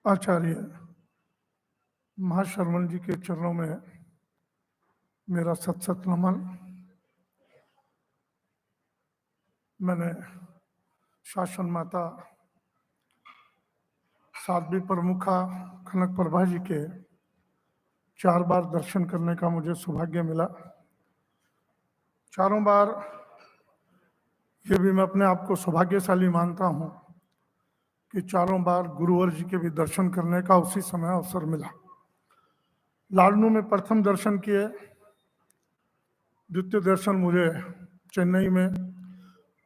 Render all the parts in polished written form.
आचार्य महाशरवण जी के चरणों में मेरा सत सत नमन। मैंने शासन माता साध्वी प्रमुखा कनक प्रभा जी के 4 बार दर्शन करने का मुझे सौभाग्य मिला। चारों बार ये भी मैं अपने आप को सौभाग्यशाली मानता हूँ कि चारों बार गुरुवर जी के भी दर्शन करने का उसी समय अवसर मिला। लाडनू में प्रथम दर्शन किए, द्वितीय दर्शन मुझे चेन्नई में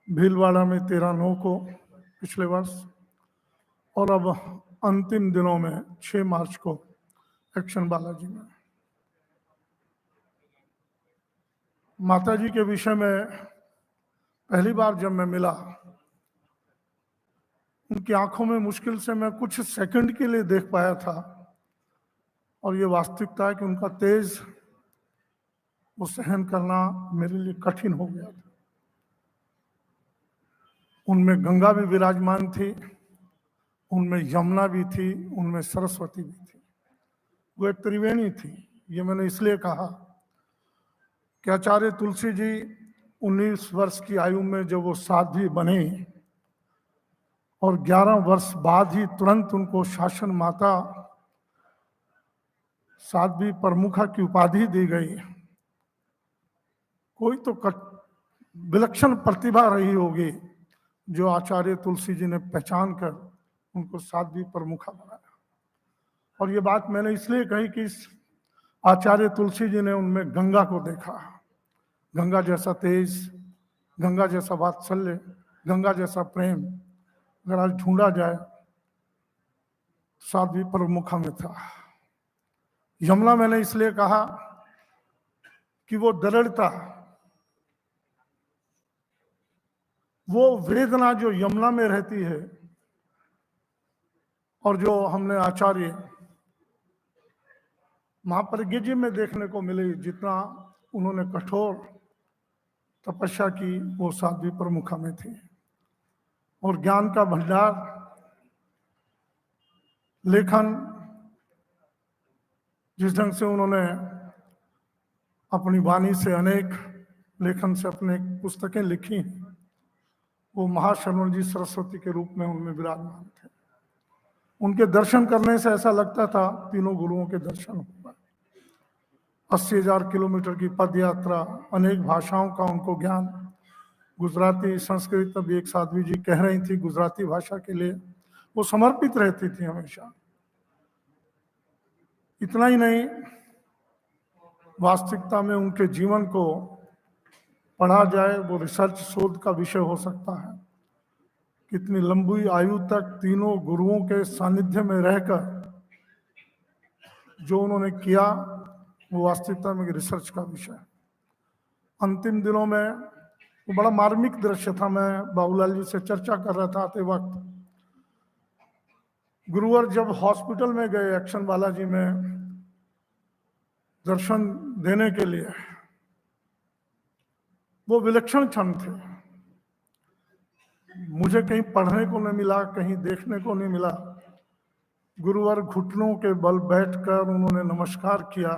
भीलवाड़ा में 13/9 को पिछले वर्ष, और अब अंतिम दिनों में 6 मार्च को एक्शन बालाजी में। माता जी के विषय में पहली बार जब मैं मिला, उनकी आंखों में मुश्किल से मैं कुछ सेकंड के लिए देख पाया था, और ये वास्तविकता है कि उनका तेज वो सहन करना मेरे लिए कठिन हो गया था। उनमें गंगा भी विराजमान थी, उनमें यमुना भी थी, उनमें सरस्वती भी थी। वो एक त्रिवेणी थी। ये मैंने इसलिए कहा कि आचार्य तुलसी जी 19 वर्ष की आयु में जब वो साध्वी बने और 11 वर्ष बाद ही तुरंत उनको शासन माता साध्वी प्रमुखा की उपाधि दी गई। कोई तो विलक्षण प्रतिभा रही होगी जो आचार्य तुलसी जी ने पहचान कर उनको साध्वी प्रमुखा बनाया। और ये बात मैंने इसलिए कही कि आचार्य तुलसी जी ने उनमें गंगा को देखा। गंगा जैसा तेज, गंगा जैसा वात्सल्य, गंगा जैसा प्रेम अगर आज ढूंढा जाए साध्वी प्रमुखा में था। यमुना मैंने इसलिए कहा कि वो दृढ़ता, वो वेदना जो यमुना में रहती है और जो हमने आचार्य महाप्रज्ञ जी में देखने को मिली, जितना उन्होंने कठोर तपस्या की वो साध्वी प्रमुखा में थी। और ज्ञान का भंडार, लेखन, जिस ढंग से उन्होंने अपनी वाणी से अनेक लेखन से अपने पुस्तकें लिखी, वो महाशरवण जी सरस्वती के रूप में उनमें विराजमान थे। उनके दर्शन करने से ऐसा लगता था तीनों गुरुओं के दर्शन हुआ। 80,000 किलोमीटर की पद यात्रा, अनेक भाषाओं का उनको ज्ञान, गुजराती, संस्कृत, अभी एक साध्वी जी कह रही थी गुजराती भाषा के लिए वो समर्पित रहती थी हमेशा। इतना ही नहीं, वास्तविकता में उनके जीवन को पढ़ा जाए वो रिसर्च शोध का विषय हो सकता है। कितनी लंबी आयु तक तीनों गुरुओं के सानिध्य में रहकर जो उन्होंने किया वो वास्तविकता में रिसर्च का विषय। अंतिम दिनों में वो बड़ा मार्मिक दृश्य था। मैं बाबूलाल जी से चर्चा कर रहा था आते वक्त, गुरुवर जब हॉस्पिटल में गए एक्शन बालाजी में दर्शन देने के लिए, वो विलक्षण क्षण थे। मुझे कहीं पढ़ने को नहीं मिला, कहीं देखने को नहीं मिला। गुरुवर घुटनों के बल बैठकर उन्होंने नमस्कार किया।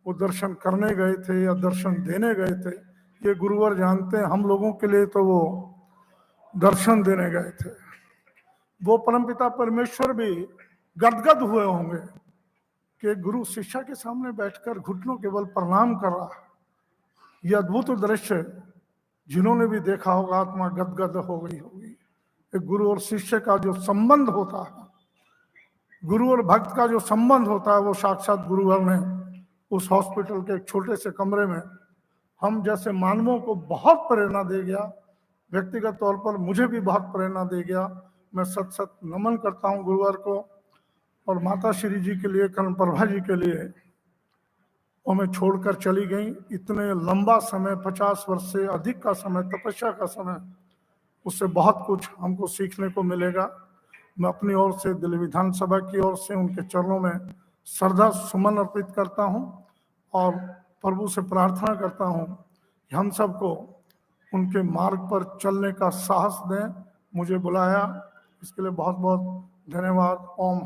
वो दर्शन करने गए थे या दर्शन देने गए थे ये गुरुवर जानते हैं। हम लोगों के लिए तो वो दर्शन देने गए थे। वो परमपिता परमेश्वर भी गदगद हुए होंगे कि गुरु शिष्या के सामने बैठकर घुटनों के बल प्रणाम कर रहा। ये अद्भुत दृश्य जिन्होंने भी देखा होगा आत्मा गदगद हो गई होगी। एक गुरु और शिष्य का जो संबंध होता है, गुरु और भक्त का जो संबंध होता है, वो साक्षात गुरुवर ने उस हॉस्पिटल के एक छोटे से कमरे में हम जैसे मानवों को बहुत प्रेरणा दे गया। व्यक्तिगत तौर पर मुझे भी बहुत प्रेरणा दे गया। मैं सत सत नमन करता हूँ गुरुवर को। और माता श्री जी के लिए, कनक प्रभा जी के लिए वो हमें छोड़कर चली गई। इतने लंबा समय, 50 वर्ष से अधिक का समय, तपस्या का समय, उससे बहुत कुछ हमको सीखने को मिलेगा। मैं अपनी ओर से दिल्ली विधानसभा की ओर से उनके चरणों में श्रद्धा सुमन अर्पित करता हूं और प्रभु से प्रार्थना करता हूं कि हम सबको उनके मार्ग पर चलने का साहस दें। मुझे बुलाया, इसके लिए बहुत बहुत धन्यवाद। ओम।